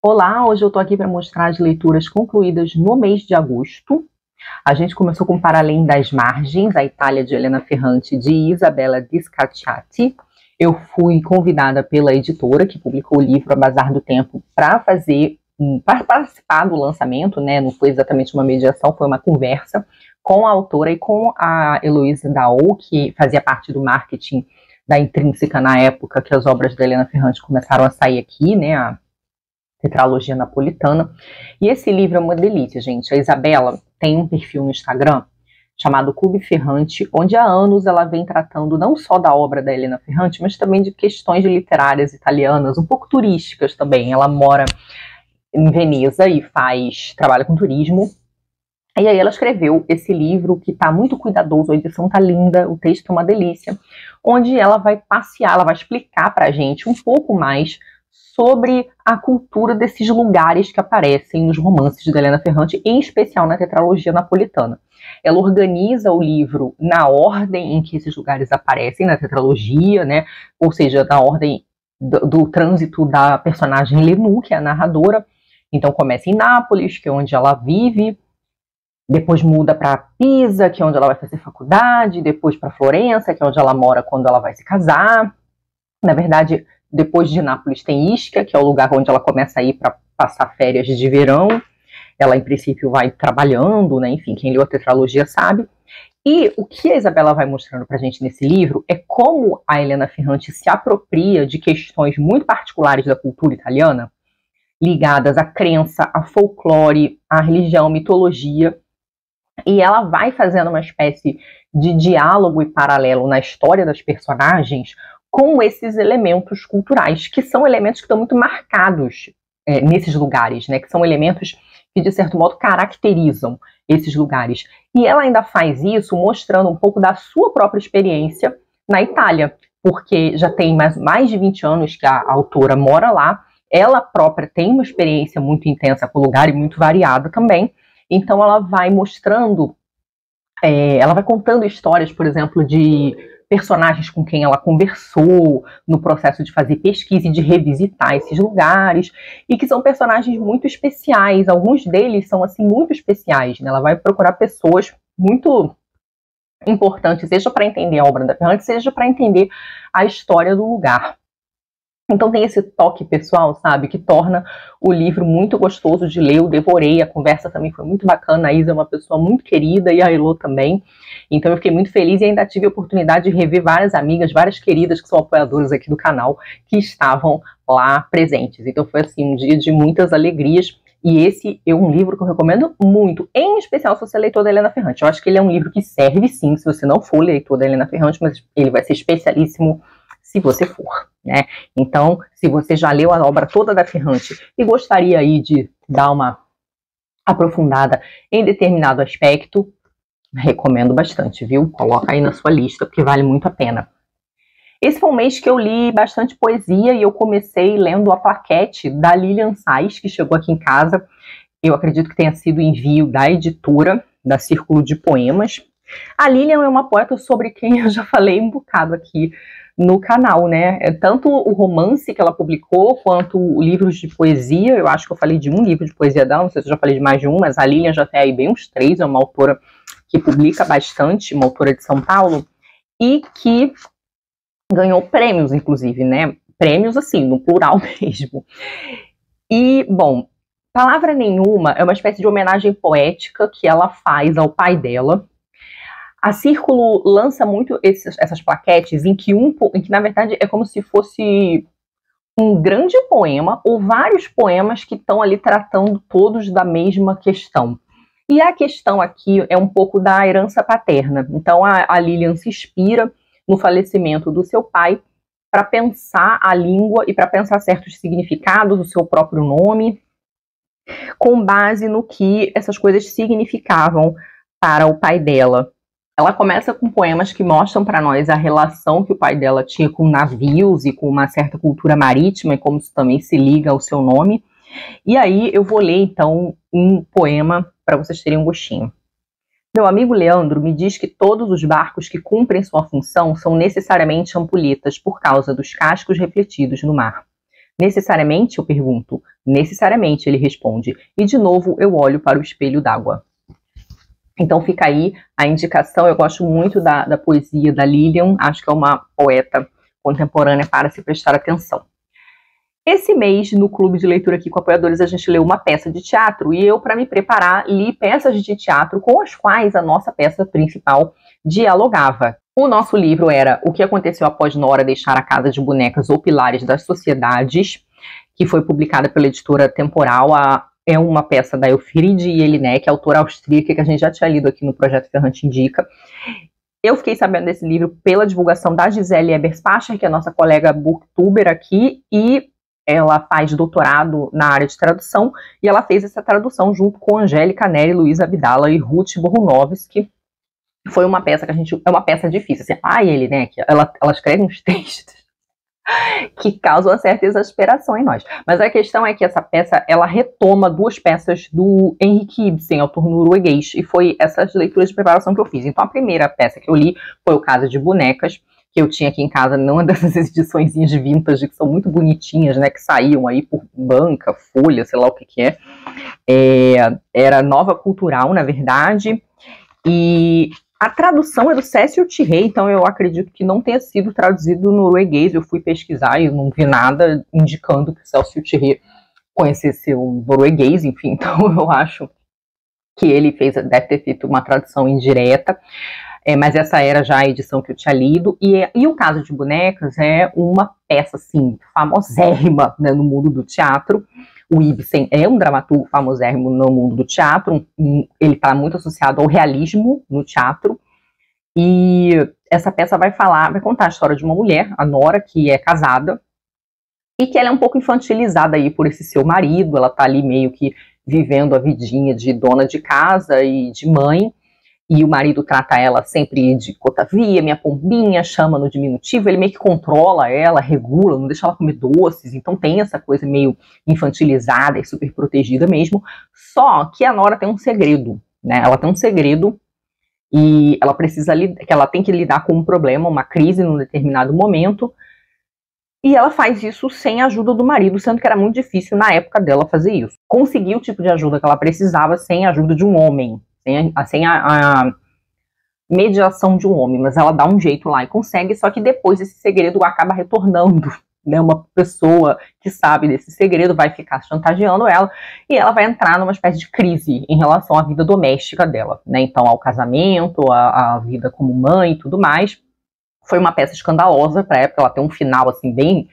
Olá, hoje eu estou aqui para mostrar as leituras concluídas no mês de agosto. A gente começou com Para Além das Margens, a Itália de Elena Ferrante, de Isabella Discacciati. Eu fui convidada pela editora que publicou o livro A Bazar do Tempo para participar do lançamento, né? Não foi exatamente uma mediação, foi uma conversa com a autora e com a Heloísa Daou, que fazia parte do marketing da Intrínseca na época que as obras da Elena Ferrante começaram a sair aqui, né? A Tetralogia Napolitana. E esse livro é uma delícia, gente. A Isabela tem um perfil no Instagram chamado Clube Ferrante, onde há anos ela vem tratando não só da obra da Elena Ferrante, mas também de questões literárias italianas, um pouco turísticas também. Ela mora em Veneza e trabalha com turismo. E aí ela escreveu esse livro que está muito cuidadoso, a edição está linda, o texto é uma delícia, onde ela vai passear, ela vai explicar para a gente um pouco mais sobre a cultura desses lugares que aparecem nos romances de Elena Ferrante, em especial na Tetralogia Napolitana. Ela organiza o livro na ordem em que esses lugares aparecem na tetralogia, né? Ou seja, na ordem do trânsito da personagem Lenù, que é a narradora. Então começa em Nápoles, que é onde ela vive, depois muda para Pisa, que é onde ela vai fazer faculdade, depois para Florença, que é onde ela mora quando ela vai se casar. Na verdade, depois de Nápoles tem Ischia, que é o lugar onde ela começa a ir para passar férias de verão. Ela, em princípio, vai trabalhando, né? Enfim, quem leu a tetralogia sabe. E o que a Isabela vai mostrando para a gente nesse livro é como a Elena Ferrante se apropria de questões muito particulares da cultura italiana, ligadas à crença, a folclore, à religião, mitologia, e ela vai fazendo uma espécie de diálogo e paralelo na história das personagens com esses elementos culturais, que são elementos que estão muito marcados nesses lugares, né? Que são elementos que, de certo modo, caracterizam esses lugares. E ela ainda faz isso mostrando um pouco da sua própria experiência na Itália, porque já tem mais de 20 anos que a autora mora lá, ela própria tem uma experiência muito intensa com o lugar e muito variada também, então ela vai mostrando, ela vai contando histórias, por exemplo, de personagens com quem ela conversou no processo de fazer pesquisa e de revisitar esses lugares, e que são personagens muito especiais, alguns deles são assim muito especiais, né? Ela vai procurar pessoas muito importantes, seja para entender a obra da Ferrante, seja para entender a história do lugar. Então tem esse toque pessoal, sabe, que torna o livro muito gostoso de ler. Eu devorei, a conversa também foi muito bacana. A Isa é uma pessoa muito querida e a Elô também. Então eu fiquei muito feliz e ainda tive a oportunidade de rever várias amigas, várias queridas que são apoiadoras aqui do canal, que estavam lá presentes. Então foi assim um dia de muitas alegrias. E esse é um livro que eu recomendo muito, em especial se você é leitor da Elena Ferrante. Eu acho que ele é um livro que serve sim, se você não for leitor da Elena Ferrante, mas ele vai ser especialíssimo se você for, né? Então, se você já leu a obra toda da Ferrante e gostaria aí de dar uma aprofundada em determinado aspecto, recomendo bastante, viu? Coloca aí na sua lista, porque vale muito a pena. Esse foi um mês que eu li bastante poesia e eu comecei lendo a plaquete da Lilian Sais, que chegou aqui em casa. Eu acredito que tenha sido envio da editora, da Círculo de Poemas. A Lilian é uma poeta sobre quem eu já falei um bocado aqui no canal, né? Tanto o romance que ela publicou, quanto livros de poesia. Eu acho que eu falei de um livro de poesia dela, não sei se eu já falei de mais de um, mas a Lilian já tem aí bem uns 3, é uma autora que publica bastante, uma autora de São Paulo, e que ganhou prêmios, inclusive, né? Prêmios, assim, no plural mesmo. E, bom, Palavra Nenhuma é uma espécie de homenagem poética que ela faz ao pai dela. A Círculo lança muito essas plaquetes em que na verdade é como se fosse um grande poema ou vários poemas que estão ali tratando todos da mesma questão. E a questão aqui é um pouco da herança paterna. Então a Lilian se inspira no falecimento do seu pai para pensar a língua e para pensar certos significados, o seu próprio nome, com base no que essas coisas significavam para o pai dela. Ela começa com poemas que mostram para nós a relação que o pai dela tinha com navios e com uma certa cultura marítima, e como isso também se liga ao seu nome. E aí eu vou ler, então, um poema para vocês terem um gostinho. Meu amigo Leandro me diz que todos os barcos que cumprem sua função são necessariamente ampulhetas por causa dos cascos refletidos no mar. Necessariamente, eu pergunto. Necessariamente, ele responde. E de novo, eu olho para o espelho d'água. Então fica aí a indicação. Eu gosto muito da poesia da Lilian. Acho que é uma poeta contemporânea para se prestar atenção. Esse mês, no clube de leitura aqui com apoiadores, a gente leu uma peça de teatro. E eu, para me preparar, li peças de teatro com as quais a nossa peça principal dialogava. O nosso livro era O que Aconteceu Após Nora Deixar a Casa de Bonecas ou Pilares das Sociedades, que foi publicada pela editora Temporal. É uma peça da Elfriede Jelinek, autora austríaca, que a gente já tinha lido aqui no Projeto Ferrante Indica. Eu fiquei sabendo desse livro pela divulgação da Gisele Eberspacher, que é a nossa colega booktuber aqui, e ela faz doutorado na área de tradução, e ela fez essa tradução junto com Angélica Neri, Luísa Abdala e Ruth Borunovski. Foi uma peça que é uma peça difícil, assim, Jelinek, ela escreve uns textos que causam uma certa exasperação em nós. Mas a questão é que essa peça, ela retoma duas peças do Henrik Ibsen, autor norueguês, e foi essas leituras de preparação que eu fiz. Então a primeira peça que eu li foi O Casa de Bonecas, que eu tinha aqui em casa, numa dessas ediçõezinhas vintage, que são muito bonitinhas, né, que saíam aí por banca, folha, sei lá o que é. Era Nova Cultural, na verdade, e a tradução é do Cécio Tirré, então eu acredito que não tenha sido traduzido no norueguês. Eu fui pesquisar e não vi nada indicando que o Cécio Tirré conhecesse o norueguês, enfim, então eu acho que ele deve ter feito uma tradução indireta. Mas essa era já a edição que eu tinha lido, e O Casa de Bonecas é uma peça, assim, famosérrima, né, no mundo do teatro. O Ibsen é um dramaturgo famosérrimo no mundo do teatro, ele está muito associado ao realismo no teatro, e essa peça vai contar a história de uma mulher, a Nora, que é casada, e que ela é um pouco infantilizada aí por esse seu marido. Ela está ali meio que vivendo a vidinha de dona de casa e de mãe, e o marido trata ela sempre de Cotavia, minha pombinha, chama no diminutivo, ele meio que controla ela, regula, não deixa ela comer doces, então tem essa coisa meio infantilizada e super protegida mesmo. Só que a Nora tem um segredo, né? Ela tem um segredo e ela tem que lidar com um problema, uma crise num determinado momento, e ela faz isso sem a ajuda do marido, sendo que era muito difícil na época dela fazer isso. Conseguir o tipo de ajuda que ela precisava sem a ajuda de um homem, sem a mediação de um homem, mas ela dá um jeito lá e consegue, só que depois esse segredo acaba retornando, né? Uma pessoa que sabe desse segredo vai ficar chantageando ela, e ela vai entrar numa espécie de crise em relação à vida doméstica dela, né? Então, ao casamento, à vida como mãe e tudo mais. Foi uma peça escandalosa para a época, ela tem um final, assim, bem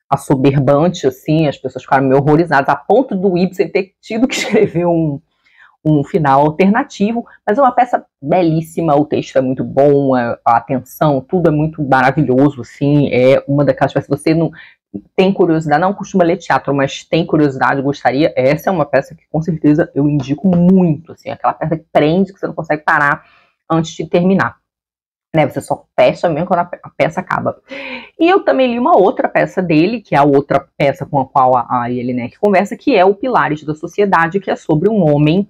assoberbante, assim, as pessoas ficaram meio horrorizadas, a ponto do Ibsen ter tido que escrever um final alternativo, mas é uma peça belíssima, o texto é muito bom, a atenção, tudo é muito maravilhoso, assim, é uma daquelas peças, você não tem curiosidade, não costuma ler teatro, mas tem curiosidade, gostaria, essa é uma peça que com certeza eu indico muito, assim, aquela peça que prende, que você não consegue parar antes de terminar, né, você só fecha mesmo quando a peça acaba. E eu também li uma outra peça dele, que é a outra peça com a qual a Jelinek conversa, que é o Pilares da Sociedade, que é sobre um homem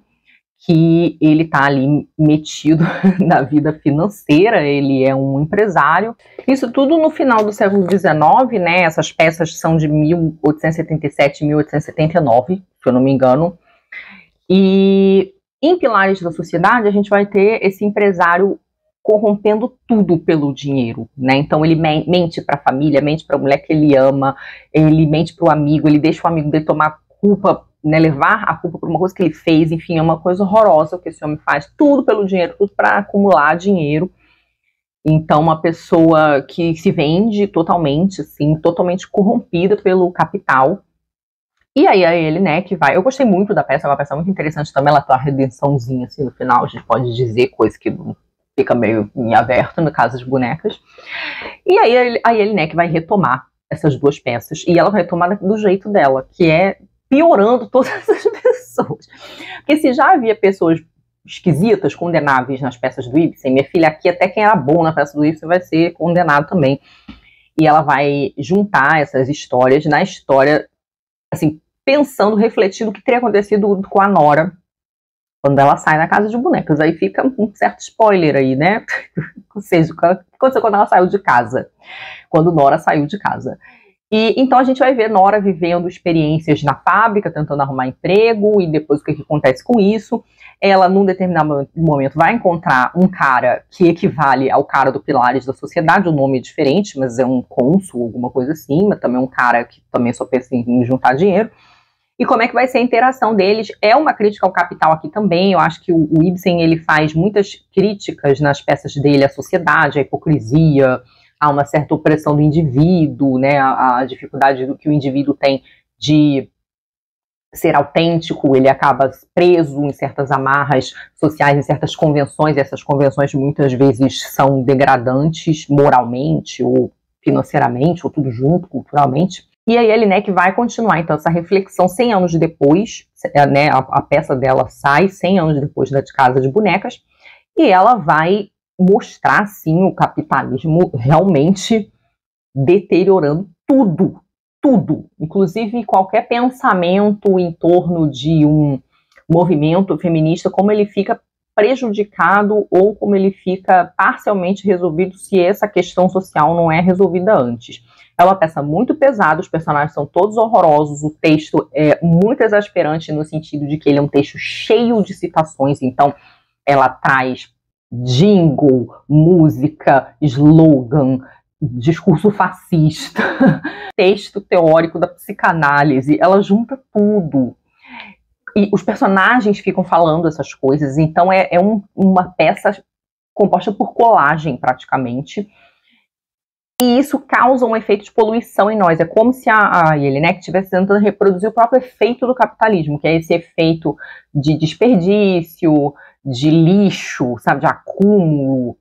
que ele tá ali metido na vida financeira, ele é um empresário. Isso tudo no final do século XIX, né? Essas peças são de 1877 e 1879, se eu não me engano. E em Pilares da Sociedade, a gente vai ter esse empresário corrompendo tudo pelo dinheiro, né? Então ele mente para a família, mente para a mulher que ele ama, ele mente para o amigo, ele deixa o amigo dele tomar culpa, né, levar a culpa por uma coisa que ele fez, enfim, é uma coisa horrorosa o que esse homem faz, tudo pelo dinheiro, tudo para acumular dinheiro. Então, uma pessoa que se vende totalmente, assim, totalmente corrompida pelo capital. E aí a Jelinek vai... Eu gostei muito da peça, é uma peça muito interessante também, ela tem uma redençãozinha, assim, no final, a gente pode dizer coisa que fica meio em aberto, no caso das bonecas. E aí a Jelinek vai retomar essas duas peças, e ela vai retomar do jeito dela, que é piorando todas as pessoas. Porque se já havia pessoas esquisitas, condenáveis nas peças do Ibsen, minha filha, aqui até quem era bom na peça do Ibsen vai ser condenado também. E ela vai juntar essas histórias na história, assim, pensando, refletindo o que teria acontecido com a Nora quando ela sai da casa de bonecas. Aí fica um certo spoiler aí, né? Ou seja, o que aconteceu quando ela saiu de casa, quando Nora saiu de casa. E então a gente vai ver Nora vivendo experiências na fábrica, tentando arrumar emprego, e depois o que acontece com isso. Ela, num determinado momento, vai encontrar um cara que equivale ao cara do Pilares da Sociedade, o nome é diferente, mas é um cônsul, alguma coisa assim, mas também é um cara que também só pensa em juntar dinheiro. E como é que vai ser a interação deles? É uma crítica ao capital aqui também. Eu acho que o Ibsen ele faz muitas críticas nas peças dele à sociedade, à hipocrisia, a uma certa opressão do indivíduo, né, a dificuldade que o indivíduo tem de ser autêntico, ele acaba preso em certas amarras sociais, em certas convenções, e essas convenções muitas vezes são degradantes moralmente, ou financeiramente, ou tudo junto, culturalmente. E aí a Elinek vai continuar, então, essa reflexão 100 anos depois, né, a peça dela sai 100 anos depois da Casa de Bonecas, e ela vai mostrar, sim, o capitalismo realmente deteriorando tudo, inclusive qualquer pensamento em torno de um movimento feminista, como ele fica prejudicado ou como ele fica parcialmente resolvido se essa questão social não é resolvida antes. É uma peça muito pesada, os personagens são todos horrorosos, o texto é muito exasperante no sentido de que ele é um texto cheio de citações, então ela traz jingle, música, slogan, discurso fascista, texto teórico da psicanálise, ela junta tudo. E os personagens ficam falando essas coisas, então uma peça composta por colagem, praticamente. E isso causa um efeito de poluição em nós. É como se a Jelinek estivesse tentando reproduzir o próprio efeito do capitalismo, que é esse efeito de desperdício, de lixo, sabe, de acúmulo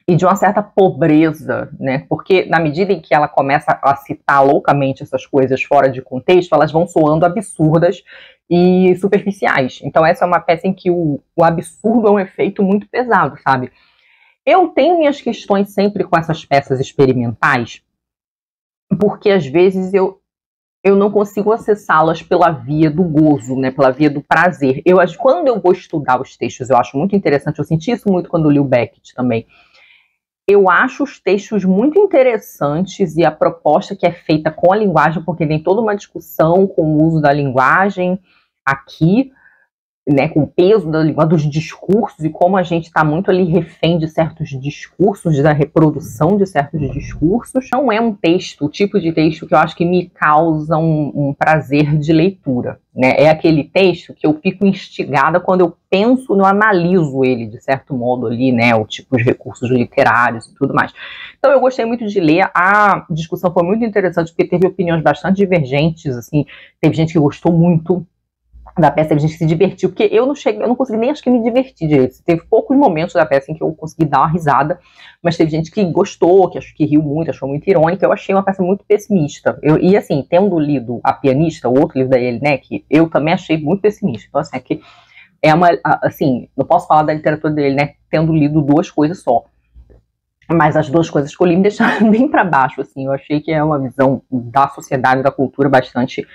e de uma certa pobreza, né? Porque na medida em que ela começa a citar loucamente essas coisas fora de contexto, elas vão soando absurdas e superficiais. Então essa é uma peça em que o absurdo é um efeito muito pesado, sabe? Eu tenho minhas questões sempre com essas peças experimentais, porque às vezes eu não consigo acessá-las pela via do gozo, né, pela via do prazer. Quando eu vou estudar os textos, eu acho muito interessante, eu senti isso muito quando li o Beckett também. Eu acho os textos muito interessantes e a proposta que é feita com a linguagem, porque tem toda uma discussão com o uso da linguagem aqui, né, com o peso da língua, dos discursos, e como a gente está muito ali refém de certos discursos, da reprodução de certos discursos. Não é um texto, o tipo de texto que eu acho que me causa um prazer de leitura, né? É aquele texto que eu fico instigada quando eu penso, eu analiso ele, de certo modo ali, né, o tipo de recursos literários e tudo mais. Então eu gostei muito de ler, a discussão foi muito interessante, porque teve opiniões bastante divergentes, assim, teve gente que gostou muito da peça, teve gente que se divertiu, porque eu não consegui nem, acho que, me divertir direito. Teve poucos momentos da peça em que eu consegui dar uma risada, mas teve gente que gostou, que achou que riu muito, achou muito irônica. Eu achei uma peça muito pessimista. E assim, tendo lido A Pianista, o outro livro da Jelinek, eu também achei muito pessimista. Então, assim, aqui é uma, assim, não posso falar da literatura dele, né, tendo lido duas coisas só. Mas as duas coisas que eu li me deixaram bem para baixo, assim. Eu achei que é uma visão da sociedade, da cultura bastante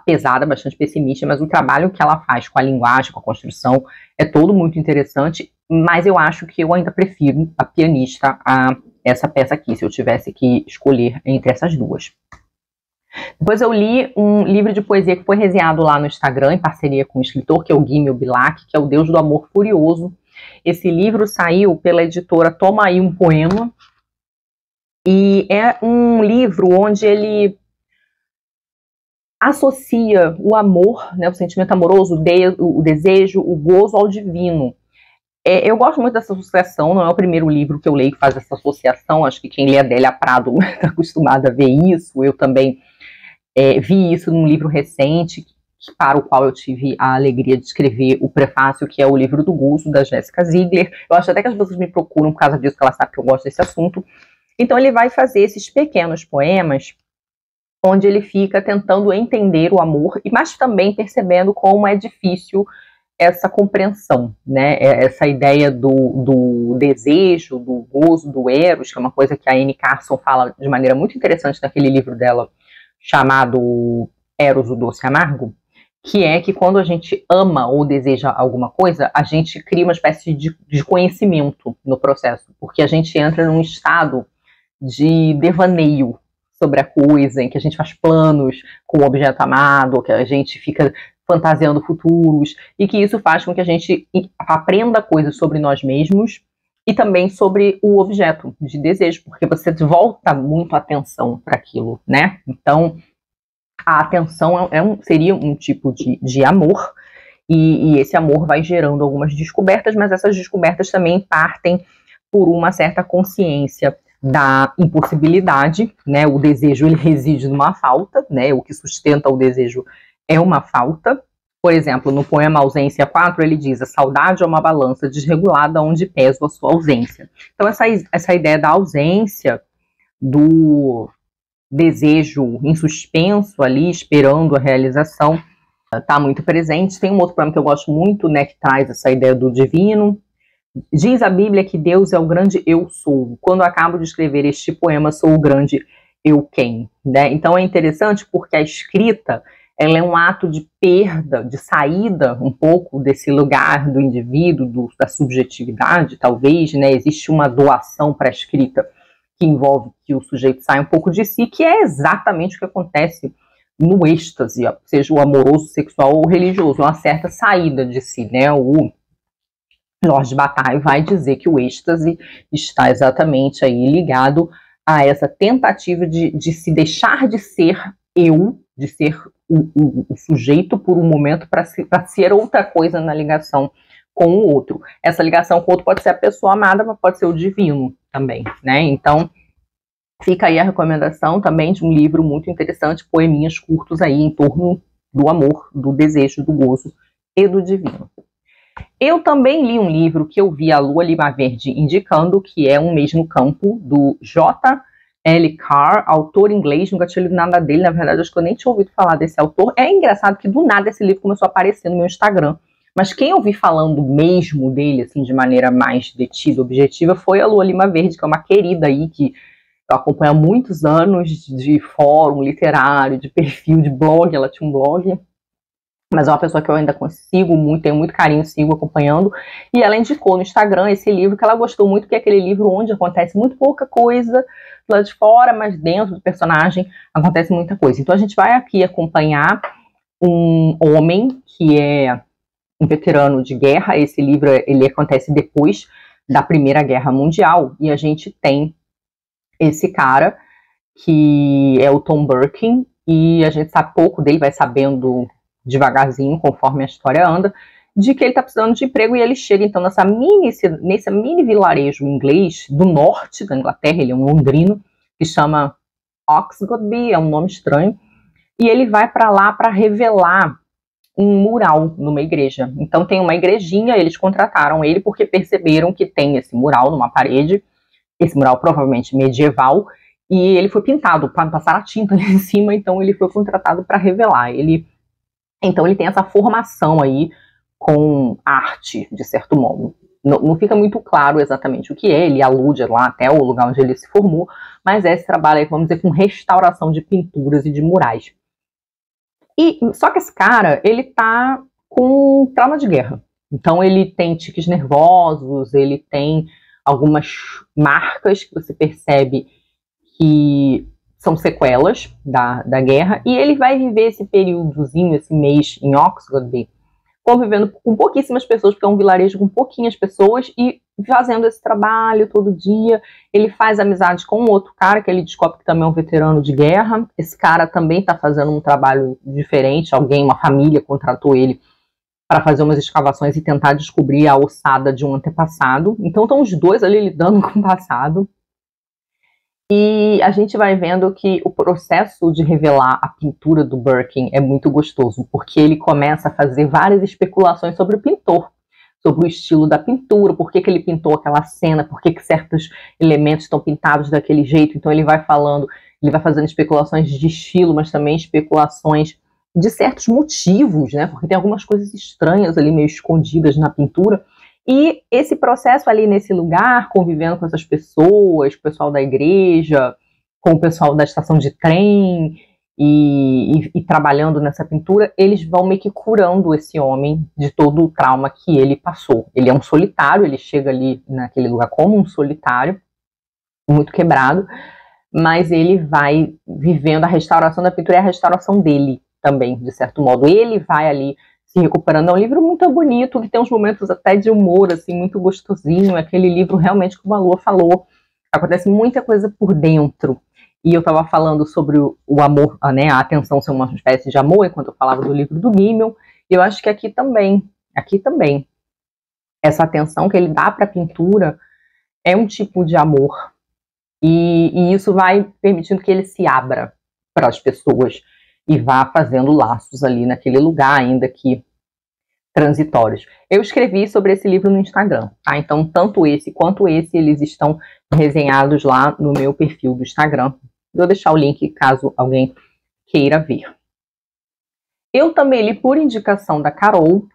pesada, bastante pessimista, mas o trabalho que ela faz com a linguagem, com a construção, é todo muito interessante, mas eu acho que eu ainda prefiro A Pianista a essa peça aqui, se eu tivesse que escolher entre essas duas. Depois eu li um livro de poesia que foi resenhado lá no Instagram, em parceria com o escritor, que é o Guy Melbilac, que é O Deus do Amor Furioso. Esse livro saiu pela editora Toma Aí um Poema, e é um livro onde ele associa o amor, né, o sentimento amoroso, o desejo, o gozo ao divino. Eu gosto muito dessa associação, não é o primeiro livro que eu leio que faz essa associação, acho que quem lê Adélia Prado está acostumado a ver isso, eu também vi isso num livro recente, para o qual eu tive a alegria de escrever o prefácio, que é o Livro do Gozo, da Jéssica Ziegler. Eu acho até que as pessoas me procuram por causa disso, que ela sabe que eu gosto desse assunto. Então ele vai fazer esses pequenos poemas onde ele fica tentando entender o amor, mas também percebendo como é difícil essa compreensão, né? Essa ideia do desejo, do gozo, do eros, que é uma coisa que a Anne Carson fala de maneira muito interessante naquele livro dela, chamado Eros, o Doce Amargo, que é que quando a gente ama ou deseja alguma coisa, a gente cria uma espécie de conhecimento no processo, porque a gente entra num estado de devaneio, sobre a coisa, em que a gente faz planos com o objeto amado, que a gente fica fantasiando futuros, e que isso faz com que a gente aprenda coisas sobre nós mesmos e também sobre o objeto de desejo, porque você volta muito a atenção para aquilo, né? Então, a atenção seria um tipo de amor, e esse amor vai gerando algumas descobertas, mas essas descobertas também partem por uma certa consciência da impossibilidade, né? O desejo, ele reside numa falta, né? O que sustenta o desejo é uma falta. Por exemplo, no poema Ausência 4, ele diz: a saudade é uma balança desregulada onde peso a sua ausência. Então, essa ideia da ausência, do desejo em suspenso ali, esperando a realização, está muito presente. Tem um outro poema que eu gosto muito, né, que traz essa ideia do divino. Diz a Bíblia que Deus é o grande eu sou. Quando eu acabo de escrever este poema, sou o grande eu quem, né? Então é interessante porque a escrita, ela é um ato de perda, de saída um pouco desse lugar do indivíduo, da subjetividade, talvez, né? Existe uma doação para a escrita que envolve que o sujeito saia um pouco de si, que é exatamente o que acontece no êxtase, seja o amoroso, sexual ou religioso, uma certa saída de si, né? O Jorge Bataille vai dizer que o êxtase está exatamente aí ligado a essa tentativa de se deixar de ser eu, de ser o sujeito por um momento para ser outra coisa na ligação com o outro. Essa ligação com o outro pode ser a pessoa amada, mas pode ser o divino também, né? Então, fica aí a recomendação também de um livro muito interessante, poeminhas curtos aí em torno do amor, do desejo, do gozo e do divino. Eu também li um livro que eu vi a Lua Lima Verde indicando, que é Um Mês no Campo, do J.L. Carr, autor inglês. Nunca tinha lido nada dele, na verdade acho que eu nem tinha ouvido falar desse autor. É engraçado que do nada esse livro começou a aparecer no meu Instagram, mas quem eu vi falando mesmo dele, assim, de maneira mais detida, objetiva, foi a Lua Lima Verde, que é uma querida aí, que eu acompanho há muitos anos, de fórum literário, de perfil, de blog. Ela tinha um blog, mas é uma pessoa que eu ainda sigo muito, tenho muito carinho, sigo acompanhando, e ela indicou no Instagram esse livro que ela gostou muito, que é aquele livro onde acontece muito pouca coisa lá de fora, mas dentro do personagem acontece muita coisa. Então a gente vai aqui acompanhar um homem que é um veterano de guerra. Esse livro, ele acontece depois da Primeira Guerra Mundial, e a gente tem esse cara que é o Tom Birkin, e a gente sabe pouco dele, vai sabendo devagarzinho, conforme a história anda, de que ele está precisando de emprego, e ele chega então nesse mini vilarejo inglês do norte da Inglaterra. Ele é um londrino, que chama Oxgoodby, é um nome estranho, e ele vai para lá para revelar um mural numa igreja. Então tem uma igrejinha, eles contrataram ele porque perceberam que tem esse mural numa parede, esse mural provavelmente medieval, e ele foi pintado, para passar a tinta ali em cima, então ele foi contratado para revelar. Então ele tem essa formação aí com arte, de certo modo. Não fica muito claro exatamente o que é, ele alude lá até o lugar onde ele se formou, mas é esse trabalho aí, vamos dizer, com restauração de pinturas e de murais. Só que esse cara, ele tá com trauma de guerra. Então ele tem tiques nervosos, ele tem algumas marcas que você percebe que são sequelas da guerra, e ele vai viver esse períodozinho, esse mês em Oxgoodby, convivendo com pouquíssimas pessoas, porque é um vilarejo com pouquinhas pessoas, e fazendo esse trabalho todo dia. Ele faz amizade com um outro cara, que ele descobre que também é um veterano de guerra. Esse cara também está fazendo um trabalho diferente, uma família contratou ele para fazer umas escavações e tentar descobrir a ossada de um antepassado. Então estão os dois ali lidando com o passado. E a gente vai vendo que o processo de revelar a pintura do Birkin é muito gostoso, porque ele começa a fazer várias especulações sobre o pintor, sobre o estilo da pintura, por que ele pintou aquela cena, por que certos elementos estão pintados daquele jeito. Então ele vai falando, ele vai fazendo especulações de estilo, mas também especulações de certos motivos, né? Porque tem algumas coisas estranhas ali meio escondidas na pintura. E esse processo ali nesse lugar, convivendo com essas pessoas, com o pessoal da igreja, com o pessoal da estação de trem, e trabalhando nessa pintura, eles vão meio que curando esse homem de todo o trauma que ele passou. Ele é um solitário, ele chega ali naquele lugar como um solitário, muito quebrado, mas ele vai vivendo a restauração da pintura e a restauração dele também, de certo modo. Ele vai ali se recuperando. É um livro muito bonito, que tem uns momentos até de humor, assim, muito gostosinho. É aquele livro realmente, como a Lua falou, acontece muita coisa por dentro. E eu estava falando sobre o amor, né, a atenção ser uma espécie de amor, enquanto eu falava do livro do Gimmel. E eu acho que aqui também, essa atenção que ele dá para a pintura é um tipo de amor. E isso vai permitindo que ele se abra para as pessoas e vá fazendo laços ali naquele lugar, ainda que transitórios. Eu escrevi sobre esse livro no Instagram, tá? Então, tanto esse quanto esse, eles estão resenhados lá no meu perfil do Instagram. Vou deixar o link caso alguém queira ver. Eu também li por indicação da Carol,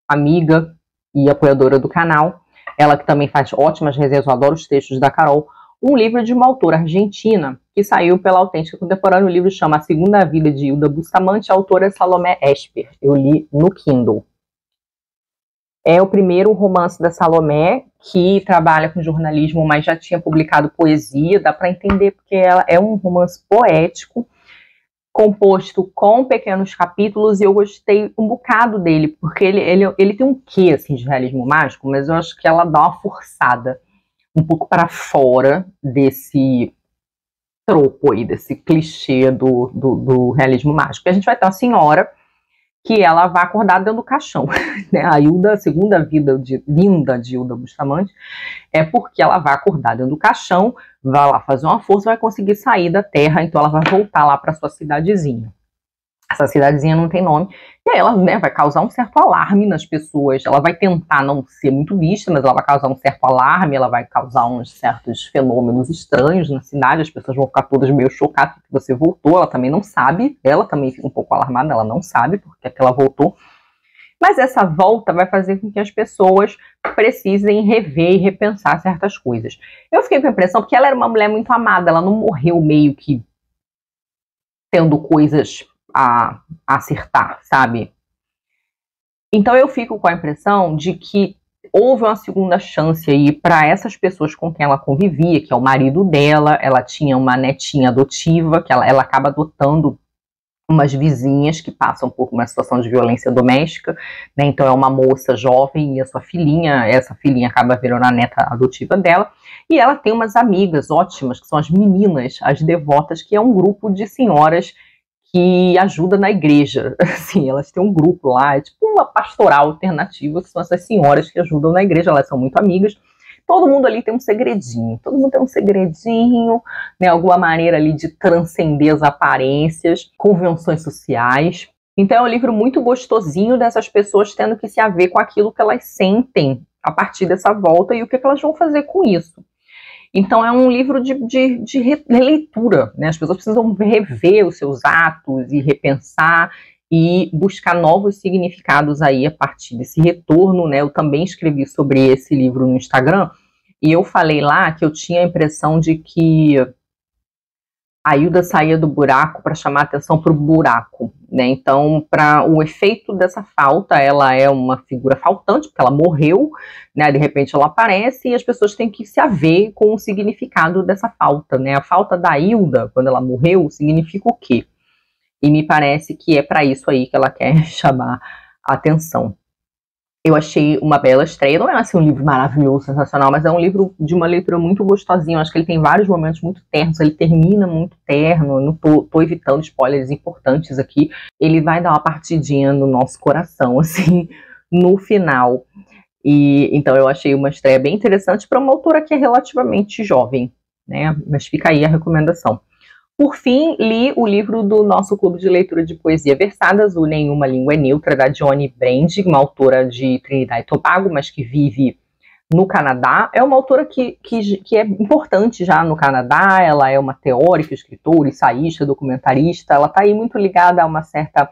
amiga e apoiadora do canal, ela que também faz ótimas resenhas, eu adoro os textos da Carol, um livro de uma autora argentina que saiu pela Autêntica Contemporânea. O livro chama A Segunda Vida de Hilda Bustamante, a autora é Salomé Esper. Eu li no Kindle. É o primeiro romance da Salomé, que trabalha com jornalismo, mas já tinha publicado poesia, dá para entender porque ela é um romance poético, composto com pequenos capítulos, e eu gostei um bocado dele, porque ele tem um quê assim, de realismo mágico, mas eu acho que ela dá uma forçada um pouco para fora desse tropo aí, desse clichê do realismo mágico. E a gente vai ter uma senhora que ela vai acordar dentro do caixão, né? A Hilda, a segunda vida linda de Hilda Bustamante, é porque ela vai acordar dentro do caixão, vai lá fazer uma força, vai conseguir sair da terra, então ela vai voltar lá para sua cidadezinha. Essa cidadezinha não tem nome, e aí ela, né, vai causar um certo alarme nas pessoas. Ela vai tentar não ser muito vista, mas ela vai causar um certo alarme, ela vai causar uns certos fenômenos estranhos na cidade, as pessoas vão ficar todas meio chocadas porque você voltou, ela também não sabe, ela também fica um pouco alarmada, ela não sabe porque é que ela voltou. Mas essa volta vai fazer com que as pessoas precisem rever e repensar certas coisas. Eu fiquei com a impressão, porque ela era uma mulher muito amada, ela não morreu meio que tendo coisas a acertar, sabe? Então eu fico com a impressão de que houve uma segunda chance aí para essas pessoas com quem ela convivia, que é o marido dela. Ela tinha uma netinha adotiva, que ela acaba adotando umas vizinhas que passam por uma situação de violência doméstica, né? Então é uma moça jovem e a sua filhinha, essa filhinha acaba virando a neta adotiva dela, e ela tem umas amigas ótimas, que são as meninas, as devotas, que é um grupo de senhoras que ajuda na igreja. Assim, elas têm um grupo lá, é tipo uma pastoral alternativa, que são essas senhoras que ajudam na igreja, elas são muito amigas. Todo mundo ali tem um segredinho, né, alguma maneira ali de transcender as aparências, convenções sociais. Então é um livro muito gostosinho dessas pessoas tendo que se haver com aquilo que elas sentem a partir dessa volta e o que elas vão fazer com isso. Então é um livro de releitura, né? As pessoas precisam rever os seus atos e repensar e buscar novos significados aí a partir desse retorno, né? Eu também escrevi sobre esse livro no Instagram e eu falei lá que eu tinha a impressão de que a Hilda saía do buraco para chamar atenção para o buraco, né? Então, para o efeito dessa falta, ela é uma figura faltante, porque ela morreu, né? De repente ela aparece e as pessoas têm que se haver com o significado dessa falta, né? A falta da Hilda, quando ela morreu, significa o quê? E me parece que é para isso aí que ela quer chamar a atenção. Eu achei uma bela estreia, não é assim um livro maravilhoso, sensacional, mas é um livro de uma leitura muito gostosinha. Eu acho que ele tem vários momentos muito ternos, ele termina muito terno, não tô evitando spoilers importantes aqui. Ele vai dar uma partidinha no nosso coração, assim, no final. E então eu achei uma estreia bem interessante para uma autora que é relativamente jovem, né? Mas fica aí a recomendação. Por fim, li o livro do nosso clube de leitura de poesia versadas, o Nenhuma Língua é Neutra, da Johnny Brand, uma autora de Trinidad e Tobago, mas que vive no Canadá. É uma autora que é importante já no Canadá, ela é uma teórica, escritora, ensaísta, documentarista, ela está aí muito ligada a uma certa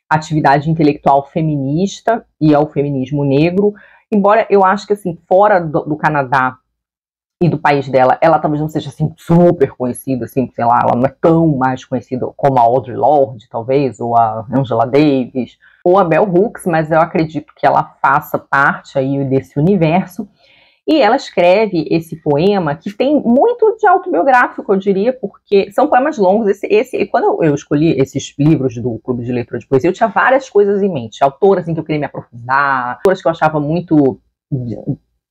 atividade intelectual feminista e ao feminismo negro, embora eu acho que, assim, fora do Canadá e do país dela, ela talvez não seja assim super conhecida, assim, sei lá, ela não é tão mais conhecida como a Audre Lorde, talvez, ou a Angela Davis, ou a Bell Hooks, mas eu acredito que ela faça parte aí desse universo. E ela escreve esse poema que tem muito de autobiográfico, eu diria, porque são poemas longos. Quando eu escolhi esses livros do Clube de Leitura de Poesia, eu tinha várias coisas em mente. Autoras em que eu queria me aprofundar, autoras que eu achava muito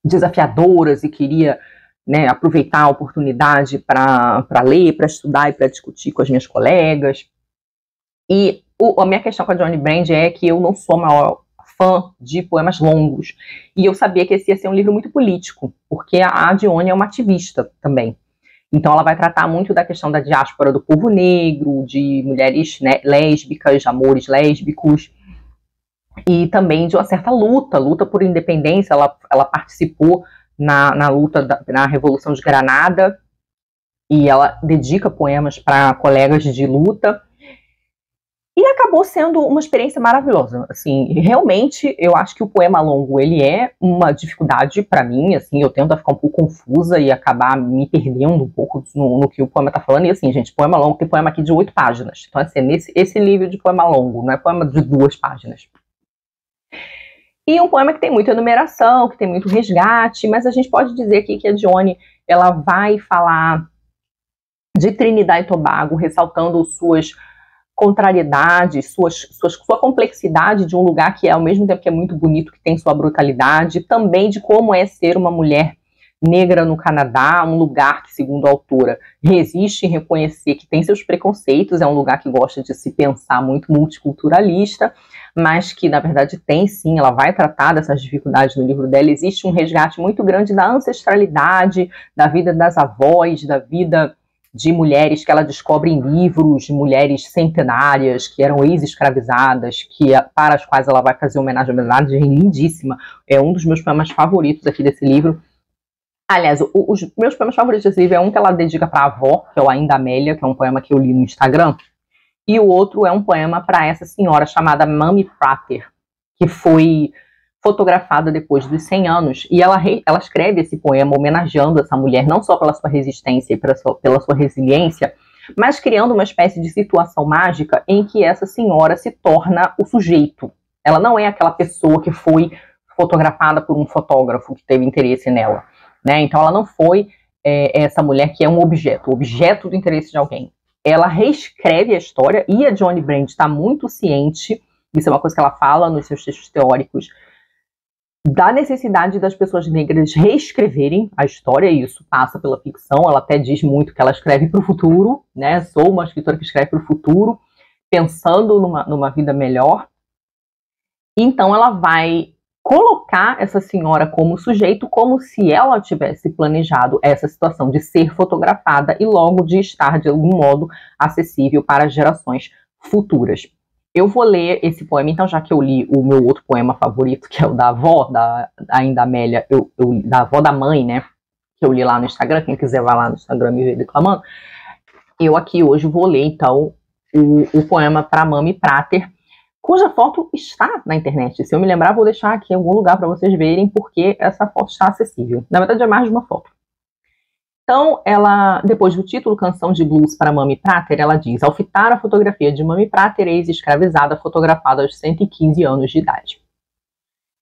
desafiadoras e queria, né, aproveitar a oportunidade para ler, para estudar e para discutir com as minhas colegas. E a minha questão com a Dionne Brand é que eu não sou a maior fã de poemas longos. E eu sabia que esse ia ser um livro muito político, porque a Dionne é uma ativista também. Então ela vai tratar muito da questão da diáspora do povo negro, de mulheres, né, lésbicas, de amores lésbicos, e também de uma certa luta por independência. Ela participou na luta na Revolução de Granada, e ela dedica poemas para colegas de luta. E acabou sendo uma experiência maravilhosa. Assim, realmente, eu acho que o poema longo, ele é uma dificuldade para mim, assim, eu tento ficar um pouco confusa e acabar me perdendo um pouco no que o poema tá falando. E assim, gente, poema longo, tem poema aqui de 8 páginas. Então, assim, esse livro de poema longo, não é poema de 2 páginas. E um poema que tem muita enumeração, que tem muito resgate, mas a gente pode dizer aqui que a Dionne, ela vai falar de Trinidad e Tobago, ressaltando suas contrariedades, sua complexidade de um lugar que é ao mesmo tempo que é muito bonito, que tem sua brutalidade, também de como é ser uma mulher negra no Canadá, um lugar que, segundo a autora, resiste em reconhecer que tem seus preconceitos, é um lugar que gosta de se pensar muito multiculturalista, mas que, na verdade, tem sim, ela vai tratar dessas dificuldades no livro dela. Existe um resgate muito grande da ancestralidade, da vida das avós, da vida de mulheres que ela descobre em livros, de mulheres centenárias, que eram ex-escravizadas, para as quais ela vai fazer homenagem lindíssima. É um dos meus poemas favoritos aqui desse livro. Aliás, os meus poemas favoritos desse livro é um que ela dedica para a avó, que é o Ainda Amélia, que é um poema que eu li no Instagram, e o outro é um poema para essa senhora chamada Mami Prater, que foi fotografada depois dos 100 anos, e ela escreve esse poema homenageando essa mulher, não só pela sua resistência e pela sua resiliência, mas criando uma espécie de situação mágica em que essa senhora se torna o sujeito. Ela não é aquela pessoa que foi fotografada por um fotógrafo que teve interesse nela, né? Então ela não foi essa mulher que é um objeto, objeto do interesse de alguém. Ela reescreve a história, e a Dionne Brand está muito ciente, isso é uma coisa que ela fala nos seus textos teóricos, da necessidade das pessoas negras reescreverem a história, e isso passa pela ficção. Ela até diz muito que ela escreve para o futuro, né? Sou uma escritora que escreve para o futuro, pensando numa vida melhor. Então ela vai colocar essa senhora como sujeito, como se ela tivesse planejado essa situação de ser fotografada e logo de estar, de algum modo, acessível para gerações futuras. Eu vou ler esse poema, então, já que eu li o meu outro poema favorito, que é o da avó, da Ainda Amélia, da avó da mãe, né, que eu li lá no Instagram, quem quiser vai lá no Instagram me ver declamando, eu aqui hoje vou ler, então, o poema para Mami Prater, cuja foto está na internet. Se eu me lembrar, vou deixar aqui em algum lugar para vocês verem, porque essa foto está acessível. Na verdade, é mais de uma foto. Então, ela, depois do título Canção de Blues para Mami Prater, ela diz: ao fitar a fotografia de Mami Prater, ex-escravizada, fotografada aos 115 anos de idade.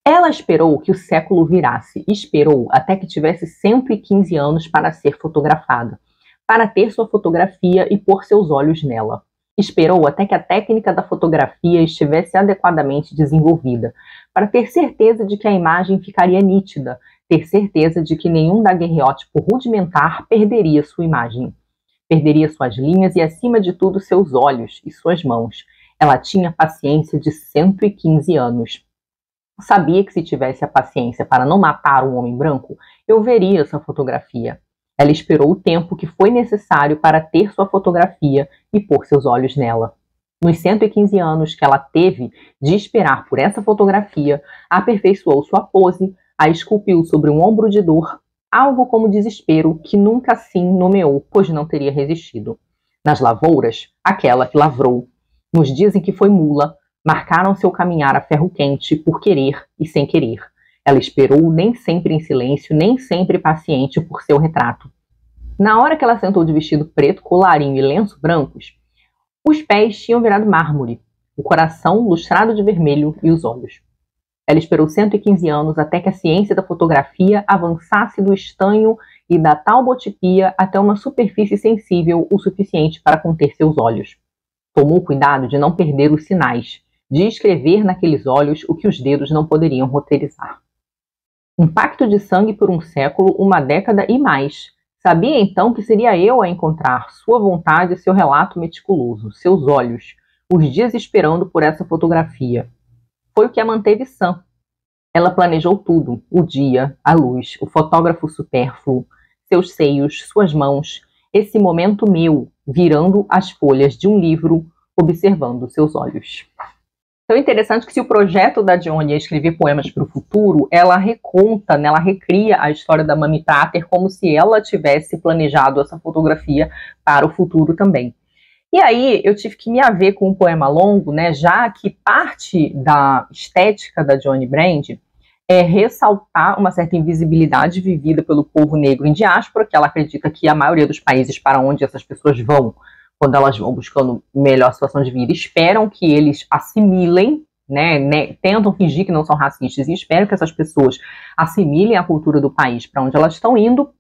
Ela esperou que o século virasse, esperou até que tivesse 115 anos para ser fotografada, para ter sua fotografia e pôr seus olhos nela. Esperou até que a técnica da fotografia estivesse adequadamente desenvolvida, para ter certeza de que a imagem ficaria nítida, ter certeza de que nenhum daguerreótipo rudimentar perderia sua imagem. Perderia suas linhas e, acima de tudo, seus olhos e suas mãos. Ela tinha paciência de 115 anos. Sabia que se tivesse a paciência para não matar um homem branco, eu veria sua fotografia. Ela esperou o tempo que foi necessário para ter sua fotografia e pôr seus olhos nela. Nos 115 anos que ela teve de esperar por essa fotografia, aperfeiçoou sua pose, a esculpiu sobre um ombro de dor, algo como desespero que nunca assim nomeou, pois não teria resistido. Nas lavouras, aquela que lavrou. Nos dias em que foi mula, marcaram seu caminhar a ferro quente por querer e sem querer. Ela esperou, nem sempre em silêncio, nem sempre paciente, por seu retrato. Na hora que ela sentou de vestido preto, colarinho e lenço brancos, os pés tinham virado mármore, o coração lustrado de vermelho e os olhos. Ela esperou 115 anos até que a ciência da fotografia avançasse do estanho e da talbotipia até uma superfície sensível o suficiente para conter seus olhos. Tomou cuidado de não perder os sinais, de escrever naqueles olhos o que os dedos não poderiam roteirizar. Um pacto de sangue por um século, uma década e mais. Sabia então que seria eu a encontrar sua vontade e seu relato meticuloso, seus olhos, os dias esperando por essa fotografia. Foi o que a manteve sã. Ela planejou tudo, o dia, a luz, o fotógrafo supérfluo, seus seios, suas mãos, esse momento meu, virando as folhas de um livro, observando seus olhos. Então é interessante que se o projeto da Dione é escrever poemas para o futuro, ela reconta, né, ela recria a história da Mami Prater como se ela tivesse planejado essa fotografia para o futuro também. E aí eu tive que me haver com um poema longo, né, já que parte da estética da Dione Brand é ressaltar uma certa invisibilidade vivida pelo povo negro em diáspora, que ela acredita que a maioria dos países para onde essas pessoas vão, quando elas vão buscando melhor situação de vida, esperam que eles assimilem, né, tentam fingir que não são racistas e esperam que essas pessoas assimilem a cultura do país para onde elas estão indo,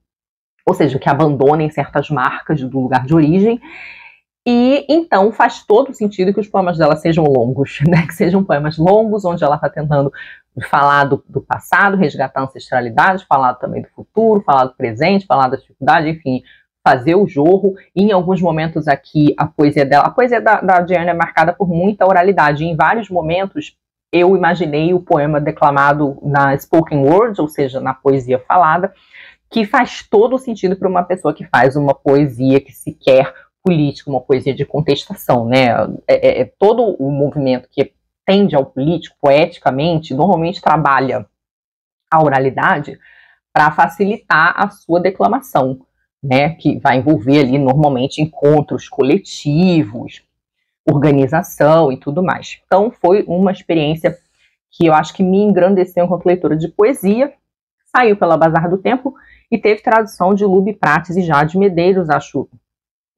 ou seja, que abandonem certas marcas do lugar de origem. E então faz todo sentido que os poemas dela sejam longos, né, que sejam poemas longos, onde ela está tentando falar do passado, resgatar a ancestralidade, falar também do futuro, falar do presente, falar da dificuldade, enfim, fazer o jorro. E em alguns momentos aqui, a poesia da Diane é marcada por muita oralidade. Em vários momentos, eu imaginei o poema declamado na spoken word, ou seja, na poesia falada, que faz todo sentido para uma pessoa que faz uma poesia que se quer política, uma poesia de contestação, né? Todo o movimento que tende ao político, poeticamente, normalmente trabalha a oralidade para facilitar a sua declamação, né, que vai envolver ali normalmente encontros coletivos, organização e tudo mais. Então foi uma experiência que eu acho que me engrandeceu enquanto leitora de poesia. Saiu pela Bazar do Tempo e teve tradução de Lube Prates e Jade Medeiros. Acho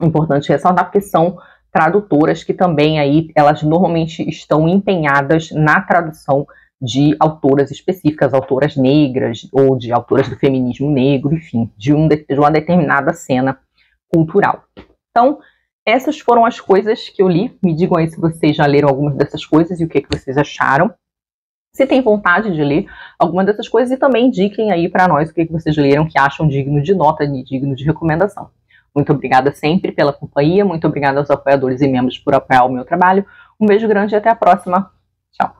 importante ressaltar, porque são tradutoras que também aí, elas normalmente estão empenhadas na tradução de autoras específicas, autoras negras, ou de autoras do feminismo negro, enfim, de uma determinada cena cultural. Então, essas foram as coisas que eu li. Me digam aí se vocês já leram algumas dessas coisas e o que vocês acharam. Se tem vontade de ler alguma dessas coisas, e também indiquem aí para nós o que vocês leram que acham digno de nota e digno de recomendação. Muito obrigada sempre pela companhia, muito obrigada aos apoiadores e membros por apoiar o meu trabalho. Um beijo grande e até a próxima. Tchau.